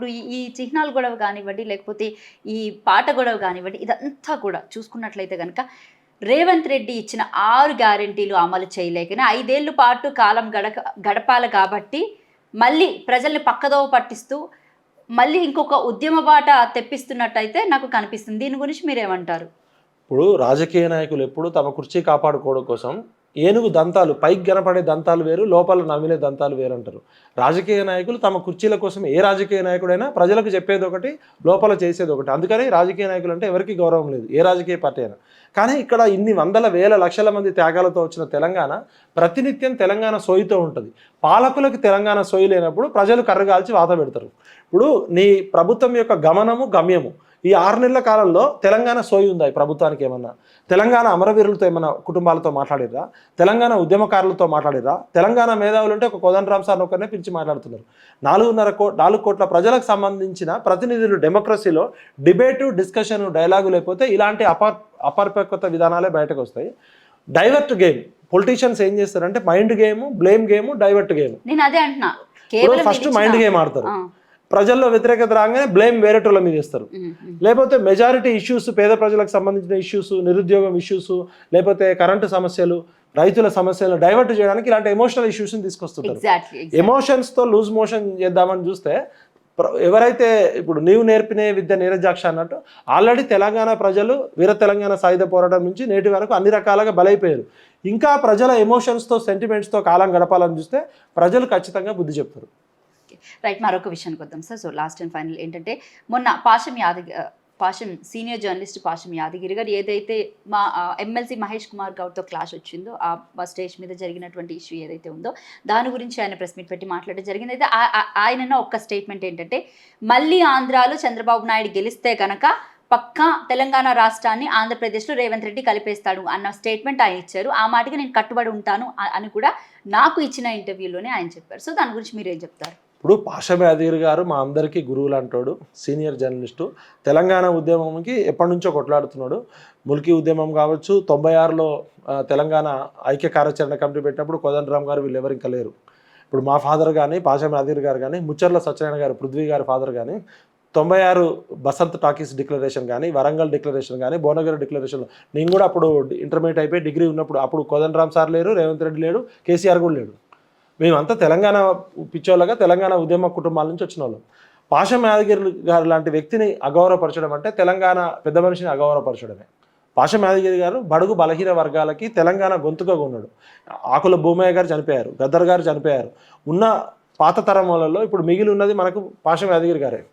ఇప్పుడు ఈ చిహ్నాల గొడవ కానివ్వండి, లేకపోతే ఈ పాట గొడవ కానివ్వండి, ఇదంతా కూడా చూసుకున్నట్లయితే కనుక రేవంత్ రెడ్డి ఇచ్చిన 6 గ్యారెంటీలు అమలు చేయలేకనే 5 ఏళ్ల పాటు కాలం గడపాలి కాబట్టి మళ్ళీ ప్రజల్ని పక్కదోవ పట్టిస్తూ మళ్ళీ ఇంకొక ఉద్యమ బాట తెప్పిస్తున్నట్టయితే నాకు కనిపిస్తుంది. దీని గురించి మీరేమంటారు? ఇప్పుడు రాజకీయ నాయకులు ఎప్పుడు తమ కుర్చీ కాపాడుకోవడం కోసం ఏనుగు దంతాలు పైకి కనపడే దంతాలు వేరు, లోపల నమిలే దంతాలు వేరు అంటారు. రాజకీయ నాయకులు తమ కుర్చీల కోసం ఏ రాజకీయ నాయకుడైనా ప్రజలకు చెప్పేది ఒకటి, లోపల చేసేది ఒకటి. అందుకని రాజకీయ నాయకులు అంటే ఎవరికి గౌరవం లేదు, ఏ రాజకీయ పార్టీ అయినా. కానీ ఇక్కడ ఇన్ని వందల వేల లక్షల మంది త్యాగాలతో వచ్చిన తెలంగాణ ప్రతినిత్యం తెలంగాణ సోయితో ఉంటుంది. పాలకులకు తెలంగాణ సోయి లేనప్పుడు ప్రజలు కర్రగాల్చి వాత పెడతారు. ఇప్పుడు నీ ప్రభుత్వం యొక్క గమ్యము ఈ 6 నెలల కాలంలో తెలంగాణ సోయి ఉందా ఈ ప్రభుత్వానికి? ఏమన్నా తెలంగాణ అమరవీరులతో ఏమన్నా కుటుంబాలతో మాట్లాడిరా? తెలంగాణ ఉద్యమకారులతో మాట్లాడిరా? తెలంగాణ మేధావులు అంటే ఒక కోదండరామ్ సార్ ఒకరినే పిలిచి మాట్లాడుతున్నారు. 4 కోట్ల ప్రజలకు సంబంధించిన ప్రతినిధులు డెమోక్రసీలో డిబేటు, డిస్కషన్, డైలాగు లేకపోతే ఇలాంటి అపరిపక్వత విధానాలే బయటకు వస్తాయి. డైవర్ట్ గేమ్ పొలిటీషియన్స్ ఏం చేస్తారంటే mind game, blame game, divert game. నేను అదే అంటున్నా, ఫస్ట్ మైండ్ గేమ్ ఆడతారు, ప్రజల్లో వ్యతిరేకత రాగానే బ్లేమ్ వేరేటోళ్ళ మీద ఇస్తారు. లేకపోతే మెజారిటీ ఇష్యూస్, పేద ప్రజలకు సంబంధించిన ఇష్యూస్, నిరుద్యోగం ఇష్యూస్, లేకపోతే కరెంటు సమస్యలు, రైతుల సమస్యలను డైవర్ట్ చేయడానికి ఇలాంటి ఎమోషనల్ ఇష్యూస్ని తీసుకొస్తుంటారు. ఎమోషన్స్తో లూజ్ మోషన్ చేద్దామని చూస్తే ఎవరైతే ఇప్పుడు నీవు నేర్పిన విద్య నీరజాక్ష అన్నట్టు ఆల్రెడీ తెలంగాణ ప్రజలు వీర తెలంగాణ సాయుధ పోరాటం నుంచి నేటి వరకు అన్ని రకాలుగా బలైపోయారు. ఇంకా ప్రజల ఎమోషన్స్తో, సెంటిమెంట్స్తో కాలం గడపాలని చూస్తే ప్రజలు ఖచ్చితంగా బుద్ధి చెప్తారు. రైట్, మరొక విషయానికి వద్దాం sir. So last and final ఏంటంటే, మొన్న పాషం సీనియర్ జర్నలిస్ట్ పాషం యాదగిరి గారు ఏదైతే మా ఎమ్మెల్సీ మహేష్ కుమార్ గౌడ్తో క్లాష్ వచ్చిందో, ఆ స్టేజ్ మీద జరిగినటువంటి ఇష్యూ ఏదైతే ఉందో దాని గురించి ఆయన ప్రెస్ మీట్ పెట్టి మాట్లాడడం జరిగింది. అయితే ఆయన ఒక్క స్టేట్మెంట్ ఏంటంటే, మళ్ళీ ఆంధ్రాలో చంద్రబాబు నాయుడు గెలిస్తే కనుక పక్కా తెలంగాణ రాష్ట్రాన్ని ఆంధ్రప్రదేశ్లో రేవంత్ రెడ్డి కలిపేస్తాడు అన్న స్టేట్మెంట్ ఆయన ఇచ్చారు. ఆ మాటకి నేను కట్టుబడి ఉంటాను అని కూడా నాకు ఇచ్చిన ఇంటర్వ్యూలోనే ఆయన చెప్పారు. సో దాని గురించి మీరు ఏం చెప్తారు? ఇప్పుడు పాషం యాదగిరి గారు మా అందరికీ గురువులు అంటాడు, సీనియర్ జర్నలిస్టు. తెలంగాణ ఉద్యమంకి ఎప్పటి నుంచో కొట్లాడుతున్నాడు. ముల్కీ ఉద్యమం కావచ్చు, 96లో తెలంగాణ ఐక్య కార్యాచరణ కమిటీ పెట్టినప్పుడు కోదండరామ్ గారు వీళ్ళెవరు ఇంకా లేరు. ఇప్పుడు మా ఫాదర్ కానీ, పాషం యాదగిరి గారు కానీ, ముచ్చర్ల సత్యనారాయణ గారు పృథ్వీ గారి ఫాదర్ కానీ, 96 బసంత్ టాకీస్ డిక్లరేషన్ కానీ, వరంగల్ డిక్లరేషన్ కానీ, భువనగిరి డిక్లరేషన్, నేను కూడా అప్పుడు ఇంటర్మీడియట్ అయిపోయి డిగ్రీ ఉన్నప్పుడు అప్పుడు కోదండరామ్ సార్ లేరు, రేవంత్ రెడ్డి లేడు, కేసీఆర్ కూడా లేడు. మేమంతా తెలంగాణ పిచ్చోళ్ళగా తెలంగాణ ఉద్యమ కుటుంబాల నుంచి వచ్చిన వాళ్ళం. పాషం యాదగిరి గారు లాంటి వ్యక్తిని అగౌరవపరచడం అంటే తెలంగాణ పెద్ద మనిషిని అగౌరవపరచడమే. పాషం యాదగిరి గారు బడుగు బలహీన వర్గాలకి తెలంగాణ గొంతుగా ఉన్నాడు. ఆకుల భూమయ్య గారు చనిపోయారు, గద్దర్ గారు చనిపోయారు. ఉన్న పాత తరం వాళ్ళలో ఇప్పుడు మిగిలి ఉన్నది మనకు పాషం యాదగిరి గారే.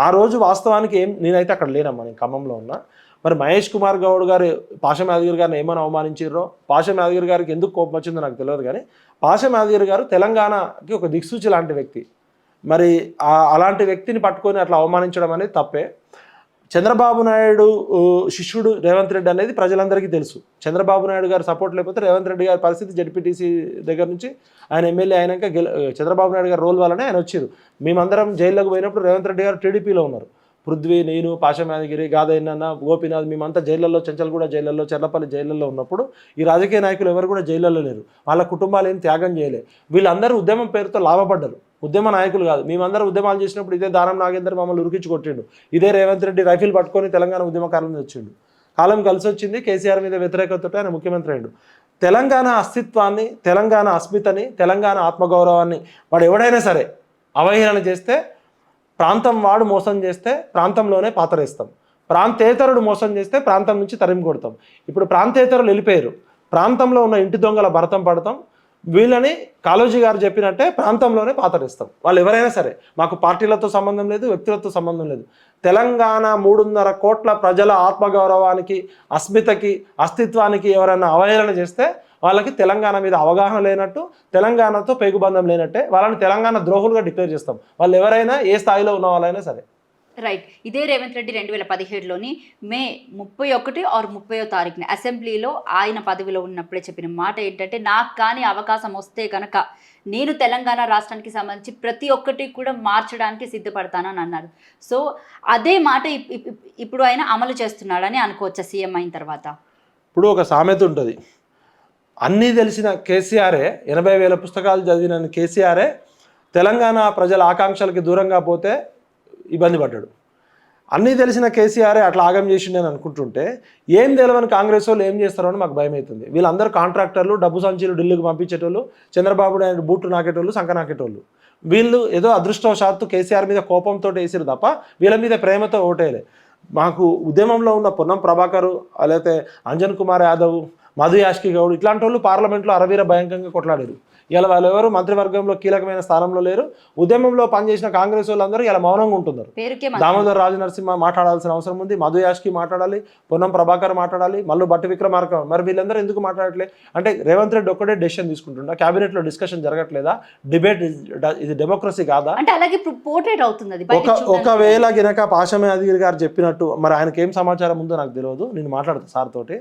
ఆ రోజు వాస్తవానికి నేనైతే అక్కడ లేనమ్మా, నేను ఖమ్మంలో ఉన్నా. మరి మహేష్ కుమార్ గౌడ్ గారు పాషం యాదగిరి గారిని ఏమైనా అవమానించారో, పాషం యాదగిరి గారికి ఎందుకు కోపం వచ్చిందో నాకు తెలియదు. కానీ పాషం యాదగిరి గారు తెలంగాణకి ఒక దిక్సూచి లాంటి వ్యక్తి. మరి అలాంటి వ్యక్తిని పట్టుకొని అట్లా అవమానించడం అనేది తప్పే. చంద్రబాబు నాయుడు శిష్యుడు రేవంత్ రెడ్డి అనేది ప్రజలందరికీ తెలుసు. చంద్రబాబు నాయుడు గారు సపోర్ట్ లేకపోతే రేవంత్ రెడ్డి గారి పరిస్థితి జడ్పీటీసీ దగ్గర నుంచి ఆయన ఎమ్మెల్యే అయినాక చంద్రబాబు నాయుడు గారు రోల్ వల్లనే ఆయన వచ్చారు. మేమందరం జైల్లోకి పోయినప్పుడు రేవంత్ రెడ్డి గారు టీడీపీలో ఉన్నారు. పృథ్వీ, నేను, పాషం యాదగిరి, గాదయ్యన్న, గోపీనాథ్, మేమంతా జైళ్ళల్లో, చెంచల్గూడ జైళ్ళల్లో, చెర్లపల్లి జైళ్ళల్లో ఉన్నప్పుడు ఈ రాజకీయ నాయకులు ఎవరు కూడా జైళ్ళల్లో లేరు. వాళ్ళ కుటుంబాలు ఏం త్యాగం చేయలేదు. వీళ్ళందరూ ఉద్యమం పేరుతో లాభపడ్డారు, ఉద్యమ నాయకులు కాదు. మేమందరం ఉద్యమాలు చేసినప్పుడు ఇదే దానం నాగేందర్ మమ్మల్ని ఉరికించి కొట్టిండు, ఇదే రేవంత్ రెడ్డి రైఫిల్ పట్టుకొని తెలంగాణ ఉద్యమకారులను వచ్చిండు. కాలం కలిసి వచ్చింది, కేసీఆర్ మీద వ్యతిరేకతతో ఆయన ముఖ్యమంత్రి అయ్యిండు. తెలంగాణ అస్తిత్వాన్ని, తెలంగాణ అస్మితని, తెలంగాణ ఆత్మగౌరవాన్ని వాడు ఎవడైనా సరే అవహేళన చేస్తే, ప్రాంతం వాడు మోసం చేస్తే ప్రాంతంలోనే పాతరేస్తాం, ప్రాంతేతరుడు మోసం చేస్తే ప్రాంతం నుంచి తరిమి కొడతాం. ఇప్పుడు ప్రాంతేతరులు వెళ్ళిపోయారు, ప్రాంతంలో ఉన్న ఇంటి దొంగల భరతం పడతాం. వీళ్ళని కాళోజీ గారు చెప్పినట్టే ప్రాంతంలోనే పాతరేస్తాం. వాళ్ళు ఎవరైనా సరే, మాకు పార్టీలతో సంబంధం లేదు, వ్యక్తులతో సంబంధం లేదు. తెలంగాణ 3.5 కోట్ల ప్రజల ఆత్మగౌరవానికి, అస్మితకి, అస్తిత్వానికి ఎవరైనా అవహేళన చేస్తే వాళ్ళకి తెలంగాణ మీద అవగాహన లేనట్టు, తెలంగాణతో పేగుబంధం లేనట్టే. వాళ్ళని తెలంగాణ ద్రోహులుగా డిక్లేర్ చేస్తాం, వాళ్ళు ఎవరైనా ఏ స్థాయిలో ఉన్న వాళ్ళైనా సరే. రైట్. ఇదే రేవంత్ రెడ్డి 2017లోని మే 31 ఆర్ 30వ తారీఖున అసెంబ్లీలో ఆయన పదవిలో ఉన్నప్పుడే చెప్పిన మాట ఏంటంటే, నాకు కానీ అవకాశం వస్తే కనుక నేను తెలంగాణ రాష్ట్రానికి సంబంధించి ప్రతి ఒక్కటి కూడా మార్చడానికి సిద్ధపడతానని అన్నారు. సో అదే మాట ఇప్పుడు ఆయన అమలు చేస్తున్నాడని అనుకోవచ్చా సీఎం అయిన తర్వాత? ఇప్పుడు ఒక సామెత ఉంటుంది, అన్నీ తెలిసిన కేసీఆరే, 80,000 పుస్తకాలు చదివిన కేసీఆరే తెలంగాణ ప్రజల ఆకాంక్షలకి దూరంగా పోతే ఇబ్బంది పడ్డాడు. అన్నీ తెలిసిన కేసీఆర్ అట్లా ఆగం చేసిండు అని అనుకుంటుంటే ఏం తెలియని కాంగ్రెస్ వాళ్ళు ఏం చేస్తారో అని మాకు భయం అవుతుంది. వీళ్ళందరూ కాంట్రాక్టర్లు, డబ్బు సంచులు ఢిల్లీకి పంపించేటోళ్ళు, చంద్రబాబు నాయుడు బూట్లు నాకేటోళ్ళు, సంక నాకేటోళ్ళు. వీళ్ళు ఏదో అదృష్టవశాత్తు కేసీఆర్ మీద కోపంతో వేసారు తప్ప వీళ్ళ మీద ప్రేమతో ఓటేయలే. మాకు ఉద్యమంలో ఉన్న పొన్నం ప్రభాకర్, లేకపోతే అంజన్ కుమార్ యాదవ్, మధు యాష్కి గౌడ్ ఇట్లాంటి వాళ్ళు పార్లమెంట్లో అరవీర భయంకరంగా కొట్లాడారు. ఇలా వాళ్ళు ఎవరు మంత్రివర్గంలో కీలకమైన స్థానంలో లేరు. ఉద్యమంలో పనిచేసిన కాంగ్రెస్ వాళ్ళందరూ ఇలా మౌనంగా ఉంటున్నారు. దామోదర్ రాజనరసింహ మాట్లాడాల్సిన అవసరం ఉంది, మధు యాష్కి మాట్లాడాలి, పొన్నం ప్రభాకర్ మాట్లాడాలి, మళ్ళీ బట్టి విక్రమార్క. మరి వీళ్ళందరూ ఎందుకు మాట్లాడట్లే అంటే రేవంత్ రెడ్డి ఒక్కడే డెసిషన్ తీసుకుంటుండా? క్యాబినెట్లో డిస్కషన్ జరగట్లేదా? డిబేట్ ఇది డెమోక్రసీ కాదా? అంటే అలాగే పోర్ట్రేట్ అవుతుంది. ఒకవేళ గినక పాషం యాదగిరి గారు చెప్పినట్టు మరి ఆయనకి ఏం సమాచారం ఉందో నాకు తెలియదు, నేను మాట్లాడతా సార్ తోటి.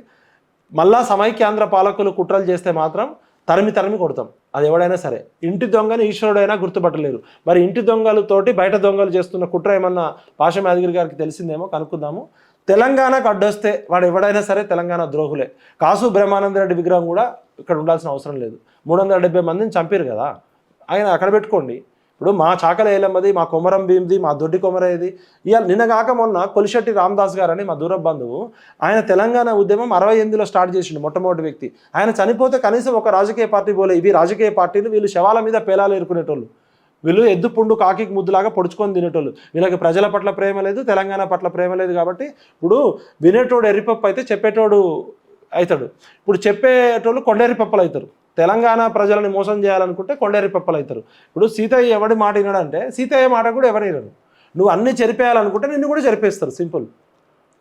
మళ్ళా సమైక్యాంధ్ర పాలకులు కుట్రలు చేస్తే మాత్రం తరిమి కొడతాం. అది ఎవడైనా సరే. ఇంటి దొంగని ఈశ్వరుడైనా గుర్తుపట్టలేరు. మరి ఇంటి దొంగలతోటి బయట దొంగలు చేస్తున్న కుట్ర ఏమన్నా పాషం యాదగిరి గారికి తెలిసిందేమో కనుక్కుందాము. తెలంగాణకు అడ్డొస్తే వాడు ఎవడైనా సరే తెలంగాణ ద్రోహులే. కాసు బ్రహ్మానంద రెడ్డి విగ్రహం కూడా ఇక్కడ ఉండాల్సిన అవసరం లేదు. 370 మందిని చంపారు కదా, ఆయన అక్కడ పెట్టుకోండి. ఇప్పుడు మా చాకల ఏలమ్మది, మా కొమరం భీమ్ది, మా దొడ్డి కొమరయ్యది. ఇవాళ నిన్నగాక మొన్న కొలిశెట్టి రామదాస్ గారు అని మా దూర బంధువు, ఆయన తెలంగాణ ఉద్యమం 68లో స్టార్ట్ చేసిండు, మొట్టమొదటి వ్యక్తి. ఆయన చనిపోతే కనీసం ఒక రాజకీయ పార్టీ పోలే. ఇవి రాజకీయ పార్టీలు, వీళ్ళు శవాల మీద పేలాలు ఏరుకునేటోళ్ళు. వీళ్ళు ఎద్దు పుండు కాకి ముద్దులాగా పొడుచుకొని తినేటోళ్ళు. వీళ్ళకి ప్రజల పట్ల ప్రేమ లేదు, తెలంగాణ పట్ల ప్రేమ లేదు. కాబట్టి ఇప్పుడు వినేటోడు ఎర్రిపప్పు అయితే చెప్పేటోడు అవుతాడు. ఇప్పుడు చెప్పేటోళ్ళు కొండెర్రిపప్పులు అవుతారు. తెలంగాణ ప్రజలని మోసం చేయాలనుకుంటే కొండేరి పప్పలు అవుతారు. ఇప్పుడు సీతయ్య ఎవడి మాట వినడంటే సీతయ్య మాట కూడా ఎవరు వినరు. నువ్వు అన్ని చెరిపేయాలనుకుంటే నిన్ను కూడా చెరిపేస్తారు, సింపుల్.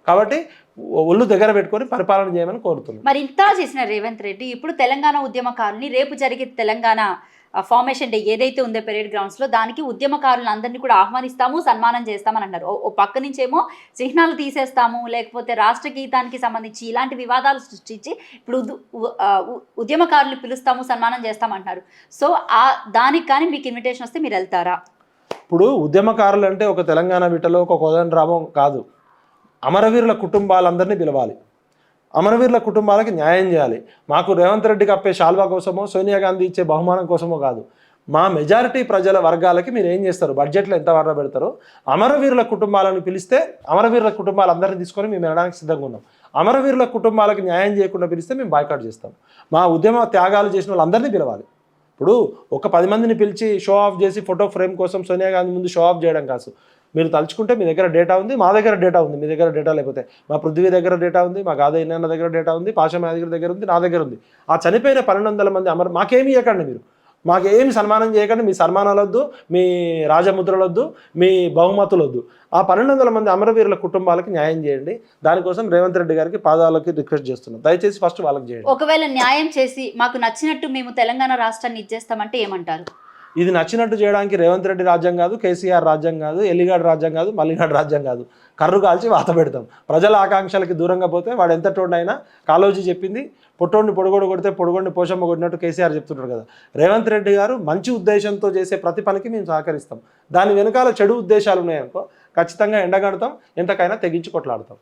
కాబట్టి ఒళ్ళు దగ్గర పెట్టుకొని పరిపాలన చేయమని కోరుతున్నాను. మరి ఇంత చేసిన రేవంత్ రెడ్డి ఇప్పుడు తెలంగాణ ఉద్యమకారుని రేపు జరిగే తెలంగాణ ఫార్మేషన్ డే ఏదైతే ఉందో పెరేడ్ గ్రౌండ్స్లో, దానికి ఉద్యమకారులను అందరినీ కూడా ఆహ్వానిస్తాము, సన్మానం చేస్తామని అన్నారు. ఓ పక్క నుంచేమో చిహ్నాలు తీసేస్తాము, లేకపోతే రాష్ట్ర గీతానికి సంబంధించి ఇలాంటి వివాదాలు సృష్టించి ఇప్పుడు ఉద్యమకారులు పిలుస్తాము, సన్మానం చేస్తామంటున్నారు. సో దానికి కానీ మీకు ఇన్విటేషన్ వస్తే మీరు వెళ్తారా? ఇప్పుడు ఉద్యమకారులు అంటే ఒక తెలంగాణ బిడ్డలో ఒక కోదండరామం కాదు, అమరవీరుల కుటుంబాలందరినీ పిలవాలి. అమరవీరుల కుటుంబాలకి న్యాయం చేయాలి. మాకు రేవంత్ రెడ్డికి అప్పే శాల్వా కోసమో, సోనియా గాంధీ ఇచ్చే బహుమానం కోసమో కాదు. మా మెజారిటీ ప్రజల వర్గాలకి మీరు ఏం చేస్తారు, బడ్జెట్లో ఎంత వాటా పెడతారో అమరవీరుల కుటుంబాలను పిలిస్తే అమరవీరుల కుటుంబాలందరినీ తీసుకొని మేము వెళ్ళడానికి సిద్ధంగా ఉన్నాం. అమరవీరుల కుటుంబాలకు న్యాయం చేయకుండా పిలిస్తే మేము బాయ్కాట్ చేస్తాం. మా ఉద్యమ త్యాగాలు చేసిన వాళ్ళందరినీ పిలవాలి. ఇప్పుడు ఒక 10 మందిని పిలిచి షో ఆఫ్ చేసి ఫోటో ఫ్రేమ్ కోసం సోనియా గాంధీ ముందు షో ఆఫ్ చేయడం కాదు. మీరు తలుచుకుంటే మీ దగ్గర డేటా ఉంది, మా దగ్గర డేటా ఉంది, మీ దగ్గర డేటా లేకపోతే మా పృథ్వీ దగ్గర డేటా ఉంది, మా గాదా ఇన్న దగ్గర డేటా ఉంది, పాషం యాదగిరి దగ్గర ఉంది, నా దగ్గర ఉంది. ఆ చనిపోయిన 1200 మంది మాకేమి ఇవ్వకండి, మీరు మాకేమి సన్మానం చేయకండి. మీ సన్మానాలు వద్దు, మీ రాజముద్రలు వద్దు, మీ బహుమతులు వద్దు. ఆ 1200 మంది అమరవీరుల కుటుంబాలకి న్యాయం చేయండి. దానికోసం రేవంత్ రెడ్డి గారికి పాదాలకి రిక్వెస్ట్ చేస్తున్నాం, దయచేసి ఫస్ట్ వాళ్ళకి చేయండి. ఒకవేళ న్యాయం చేసి మాకు నచ్చినట్టు మేము తెలంగాణ రాష్ట్రాన్ని ఇచ్చేస్తామంటే ఏమంటారు? ఇది నచ్చినట్టు చేయడానికి రేవంత్ రెడ్డి రాజ్యం కాదు, కేసీఆర్ రాజ్యం కాదు, ఎల్లిగాడు రాజ్యం కాదు, మల్లిగాడు రాజ్యం కాదు. కర్రు కాల్చి వాత పెడతాం. ప్రజల ఆకాంక్షలకి దూరంగా పోతే వాడు ఎంత టోడైనా, కాలోజీ చెప్పింది, పొట్టోడిని పొడుగోడు కొడితే పొడుగోడిని పోషమ్మ కొట్టినట్టు కేసీఆర్ చెప్తుంటారు కదా. రేవంత్ రెడ్డి గారు మంచి ఉద్దేశంతో చేసే ప్రతి పనికి మేము సహకరిస్తాం. దాని వెనకాల చెడు ఉద్దేశాలు ఉన్నాయనుకో ఖచ్చితంగా ఎండగడతాం, ఎంతకైనా తెగించి కొట్లాడతాం.